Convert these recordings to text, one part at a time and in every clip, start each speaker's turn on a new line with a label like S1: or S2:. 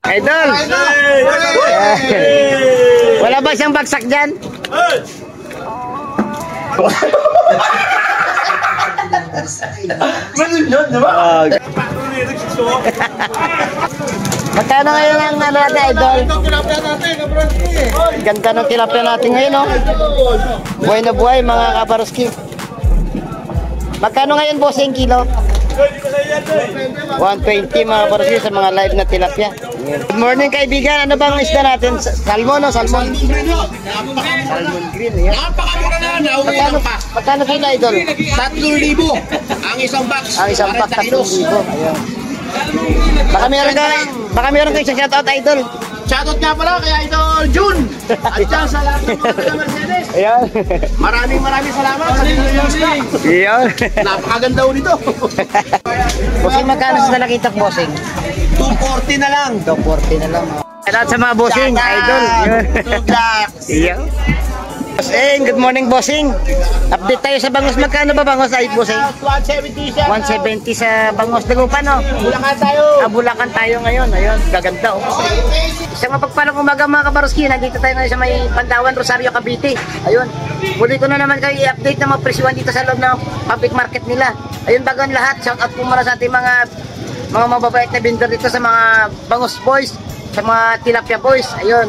S1: Idol! Wala ba siyang bagsak dyan? Magkano ngayon ang ano natin, Idol? Ganda ng tilapia natin ngayon, no? Buhay na buhay, mga kabaroski. Magkano ngayon, boss, yung kilo? 120, mga kabaroski, sa mga live na tilapia. Good morning, kaibigan. Ano bang isda natin? Salmon, no? Salmon. Salmon green, yan.
S2: Napakamura na, nauwi lang pa.
S1: Magkano sila, Idol?
S2: 3,000 ang isang box.
S1: Ang isang pack, 3,000. Ayun. Baka meron kayo sa shoutout, Idol.
S2: Shoutout nga pala kay Idol June. At dyan sa lahat ng mga Mercedes.
S1: Ayan.
S2: Maraming salamat sa Mercedes.
S1: Ayan.
S2: Napakaganda ho nito.
S1: Bossing, magkano sa nakita ko, bossing?
S2: 240 na lang.
S1: 240 na lang. Lahat sa mga bossing, Idol. Ayan. Bossing, good morning, bossing. Update tayo sa bangos. Magkano ba bangos, ay bossing?
S2: 170 siya.
S1: 170 sa bangos. Dagupan, no?
S2: Bulacan tayo.
S1: Bulacan tayo ngayon. Ayun, gaganda, oh. Isang mapagpalang umaga, mga kabaroski. Nandito tayo ngayon sa may Pandawan, Rosario, Cavite. Ayun. Muli ko na naman kayo i-update na mga presyuhan dito sa loob ng public market nila. Ayun, bagang lahat. Shout out po muna sa ating mga mababait na vendor dito sa mga bangos boys, sa mga tilapia boys. Ayun.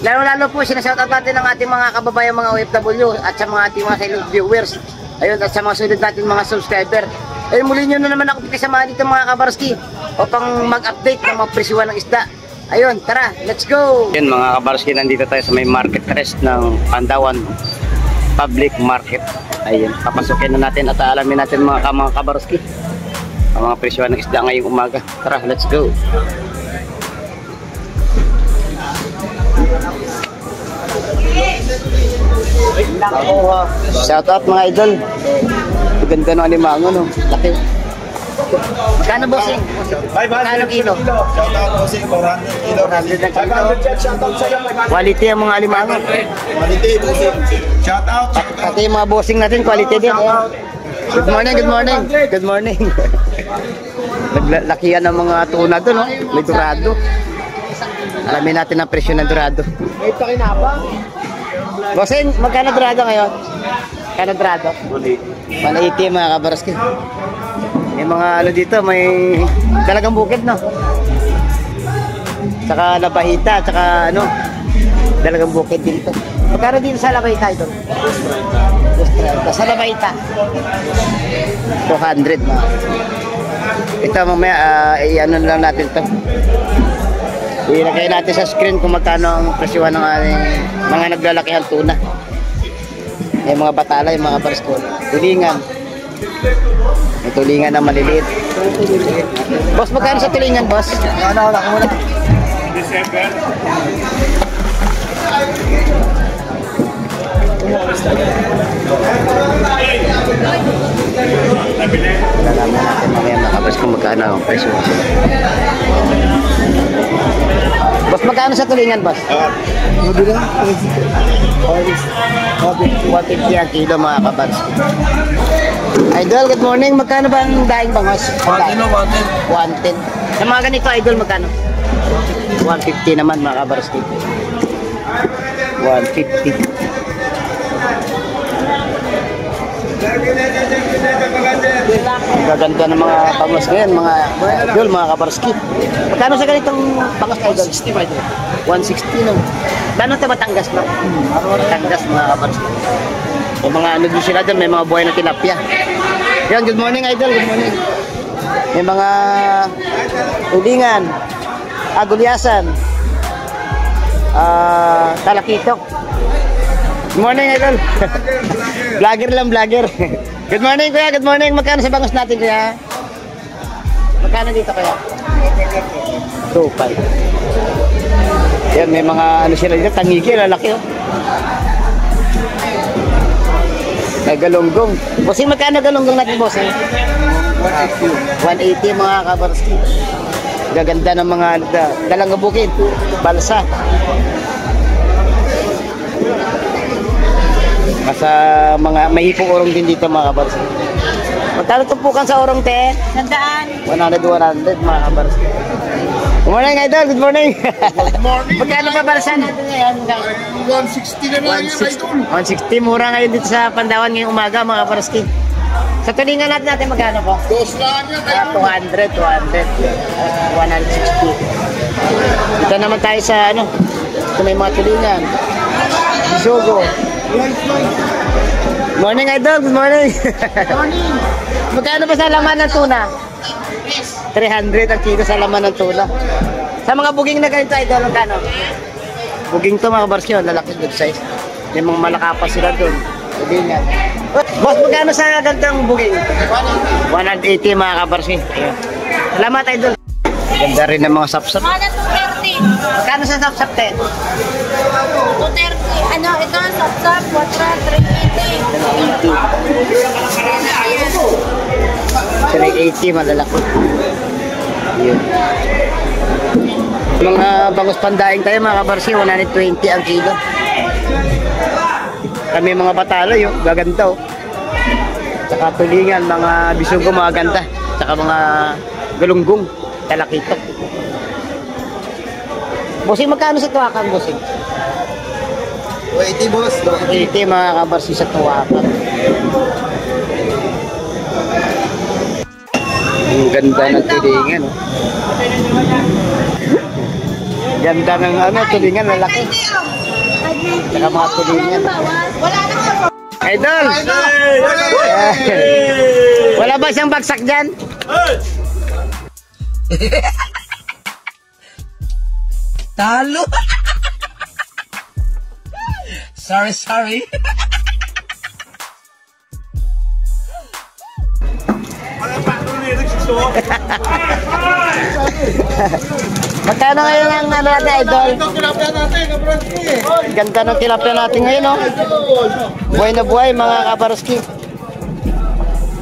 S1: Lalo-lalo po sinashoutout natin ng ating mga kababayan, mga OFW at sa mga ating mga silent viewers. Ayun, at sa mga sunod natin mga subscriber. Ayun, muli nyo na naman ako kasama dito, mga kabarski, upang mag-update ng mga presyuhan ng isda. Ayun, tara, let's go! Ayun, mga kabarski, nandito tayo sa may market rest ng Pandawan Public Market. Ayun, papasukin na natin at alamin natin mga kabarski ang mga presyuhan ng isda ngayong umaga. Tara, let's go! Shout out mga idol. Ganda ng alimango, no? Laki. Magkano, bossing? Magkano kilo?
S2: Shout out bossing, 400 kilo.
S1: 400 na kilo. Quality ang mga alimango.
S2: Quality bossing. Shout out.
S1: Pati yung mga bossing natin, quality din. Good morning, good morning. Good morning. Naglakihan ng mga tuna doon, no? May dorado. Alamin natin ang presyo ng dorado.
S2: May pakinabang.
S1: Bossing, magkano dorado ngayon? Magkano dorado? 180 mga kabaroski. May mga ano dito, may talagang bukid, no? Saka labahita, saka ano, talagang bukid dito. Magkano dito sa labahita ito? 230. Sa labahita 200 mga. Ito mamaya, i-ano lang natin ito. Ilagay natin sa screen kung magkano ang presyuhan ng mga naglalakihan tuna. May mga batala, yung mga barsko. Tulingan. May tulingan na maliliit. Boss, magkano sa tulingan, boss?
S2: Wala ko muna.
S1: December. Nalaman natin mamaya makabas kung magkano ang presyo. Boss, magkano sa tulingan, boss?
S2: Mabila?
S1: 150 ang kilo, mga kabars. Idol, good morning. Magkano ba ang daing bangos? 110. Sa mga ganito, Idol, magkano? 150 naman, mga kabars. 150. Ang gaganda ng mga bangos ngayon, mga idol, mga kabarski. Magkano sa ganitong bangos, idol? 160 no? Gano'n ito Batangas, no? Batangas, mga kabarski. May mga ano din sila dyan, may mga buhay na tilapia. Yan, good morning, idol, good morning. May mga tulingan, gulyasan, talakitok. Good morning, idol. Vlogger lang, vlogger. Good morning, kuya. Good morning. Magkano sa bangos natin, kuya? Magkano dito, kuya? 2.5. Yan, may mga ano sila dito. Tangigi, lalaki, oh. May galunggong. Bossing, magkano galunggong natin, bossing? 180, mga kabarski. Gaganda ng mga dalang bukid. Balsa. Sa mga may hipong orong din dito, mga kabarski. Magkano tumpukan sa orong, te?
S3: 100.
S1: 100, mga kabarski. Good morning, Idol. Good morning.
S2: Good morning.
S1: Magkano pa balasan natin ngayon?
S2: 160 na lang yan, idol.
S1: 160. Mura ngayon dito sa Pandawan ngayong umaga, mga kabarski. Sa tulingan natin magkano po?
S2: Dos lang yan, idol.
S1: 200, 160. Dito naman tayo sa ano, ito may mga tulingan. Bisugo. Morning, Idol. Good morning.
S2: Morning.
S1: Magkano ba sa laman ng tuna? 300 ang kilo sa laman ng tuna. Sa mga buging na ganito, Idol, magkano? Buging to, mga kabarski, lalaki, good size. May mga malakapas sila doon. Tulingan. Boss, magkano sa gantang buging? 180, mga kabarski. Ayun. Salamat, Idol. Ganda rin ng mga sapsap.
S3: Mana 230.
S1: Magkano sa sapsap, 10?
S3: 230. Ano, ito ang sapsap.
S1: 380, malalaki. Yun. Mga bangus pandaing tayo, mga kabarsi, 120 ang kilo. Kami mga batalo, yun, gaganda, oh. Saka tulingan, mga bisugo, mga ganda. Saka mga galunggong, talakitok. Bossing, magkano sa tuwakan, bossing?
S2: 80, boss.
S1: 80, mga kabarsi, sa tuwakan. Ang ganda ng tulingan, oh. Ganda ng ano, tulingan, lalaki. Saka mga tulingan.
S3: Wala na ako.
S1: Idol! Wala ba siyang bagsak dyan?
S4: Talo. Sorry.
S1: Magkano ngayon ang ano natin, Idol?
S2: Ito, tilapia natin, kabraski.
S1: Ganda ng tilapia natin ngayon, no? Buhay na buhay, mga kabaroski.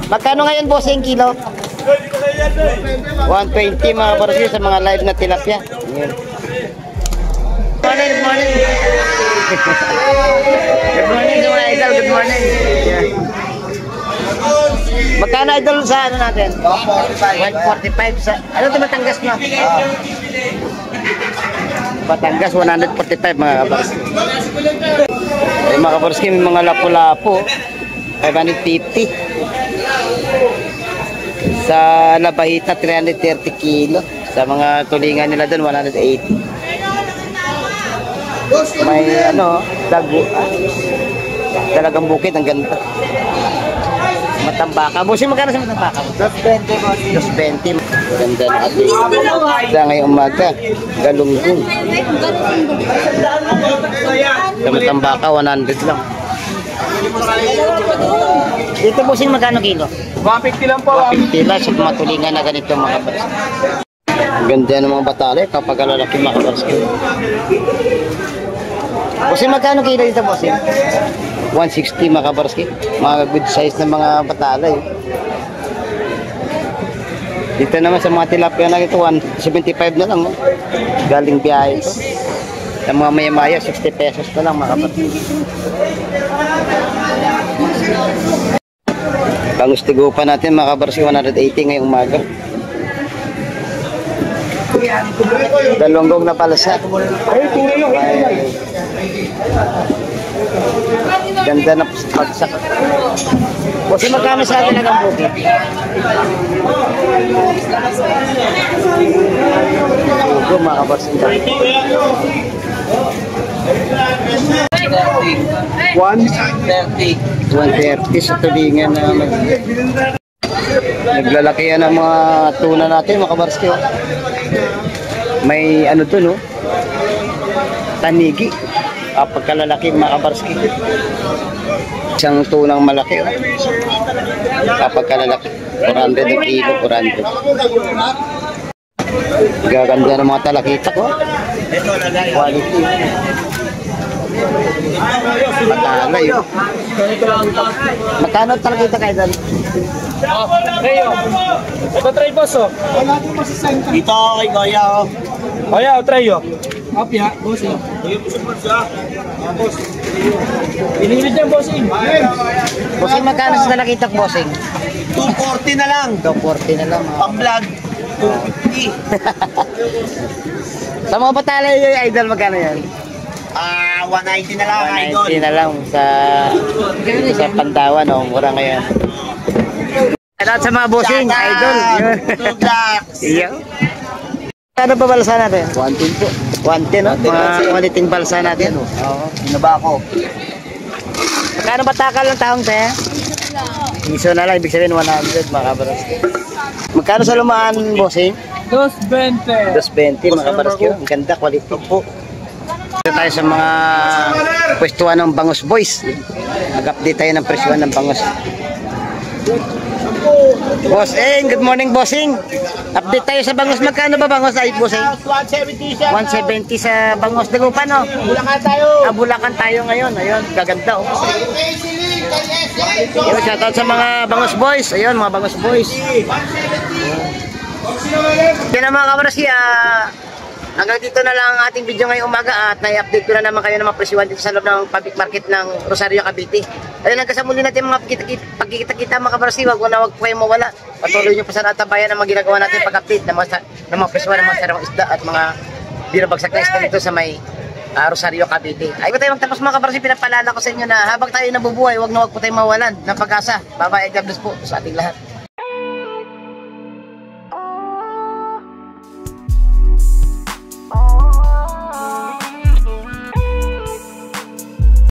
S1: Magkano ngayon, boss, yung kilo? 120, mga kabaroski, sa mga live na tilapia. Ayan. Good morning. Good morning, mga Idol. Good morning. Yeah. Magkano, Idol, sa ano natin? 145 sa... Ano ito Batangas mo? Batangas, 145, mga kabarski. Mga kabarski, may mga lapu-lapu. 550. Sa Labahita, 330 kilo. Sa mga tulingan nila doon, 180. May ano, dago. Talagang bukid, ang ganda. Matambaka. Bossing, magkano sa matambaka? 220. 220. Ganda na ating. Sa ngayong umaga, galunggong. Sa matambaka, 100 lang. Dito, bossing, magkano kilo?
S2: 150 lang po.
S1: 150 lang sa matulingan na ganito, mga kabarski. Ang ganda ng mga batale kapag lalaki, mga kabarski. Bossing, magkano kilo dito, bossing? 160, mga kabarski. Mga good size na mga batalay. Dito naman sa mga tilapia na ito, 175 na lang. Oh. Galing biyahe ito. Sa mga maya-maya, 60 pesos na lang, mga kabarski. Bangus tigupa natin, mga kabarski, 180 ngayong umaga. Dalunggong na palasa. Ganda na pagsak. Kasi magkano sa atin ang buki? Sugo, mga kabarski. 130 sa tulingan na naglalaki yan ang mga tuna natin, mga kabarski. May ano to, no? Tanigi. Pagkalalaki, mga kabarski. Isang tunang malaki, oh. Pagkalalaki, 400 ang kilo, 400. Gaganda ng mga talakita ko. Quality. Matalay, oh. Magkano talakita kayo doon?
S4: Reo. Ito tray boss oh.
S2: Dito kay Goya, oh.
S4: Oya, tray oh.
S2: Apya, boss.
S4: Pinilid yan bossing.
S1: Bossing, magkano sa talakita, bossing?
S2: 240 na lang.
S1: 240 na lang.
S2: Pang vlog.
S1: Sa mga patala yung idol, magkano yan?
S2: 190 na lang, idol.
S1: 190 na lang sa Pantawan, no? Mura ngayon. At sa mga bossing, idol. Iyo. Ano ba balsa natin?
S2: 110 po.
S1: 110, no? Mga quality balsa natin.
S2: Oo. Binaba ako.
S1: Magkano ba takal ng taong tayo? Iso na lang, ibig sabihin 100, mga kabaros. Magkano sa lumaan, bossing?
S4: 220.
S1: 220, mga kabaros. Ang ganda, quality po. Dito tayo sa mga pwestuhan ng Bangus Boys. Mag-update tayo ng presyohan ng Bangus. Bossing, good morning, bossing. Update tayo sa Bangus. Magkano ba Bangus ay bossing?
S2: 170 siya.
S1: 170 sa Bangus. Dagupan, no?
S2: Bulacan tayo.
S1: Bulacan tayo ngayon. Ayun, gaganda, oh. Ayun, shoutout sa mga Bangus Boys. Ayun, mga Bangus Boys. Yan ang mga kabarasi, hanggang dito na lang ang ating video ngayong umaga at nai-update ko na naman kayo ng mga presyuhan dito sa loob ng public market ng Rosario, Cavite. Ayun, hanggang sa muli natin mga pagkikita-kita mga kabarasi, wag po kayong mawala. Patuloy nyo pa sa natabayan ang mga ginagawa natin pag-update ng mga presyuhan ng mga sarang isda at mga binabagsak na isda dito sa may Rosario, Cavite. Ay, tayo magtapos mga kabarasi, pinapalala ko sa inyo na habang tayo nabubuhay, wag po tayong mawalan ng pag-asa. Bye-bye, God bless po sa ating lahat.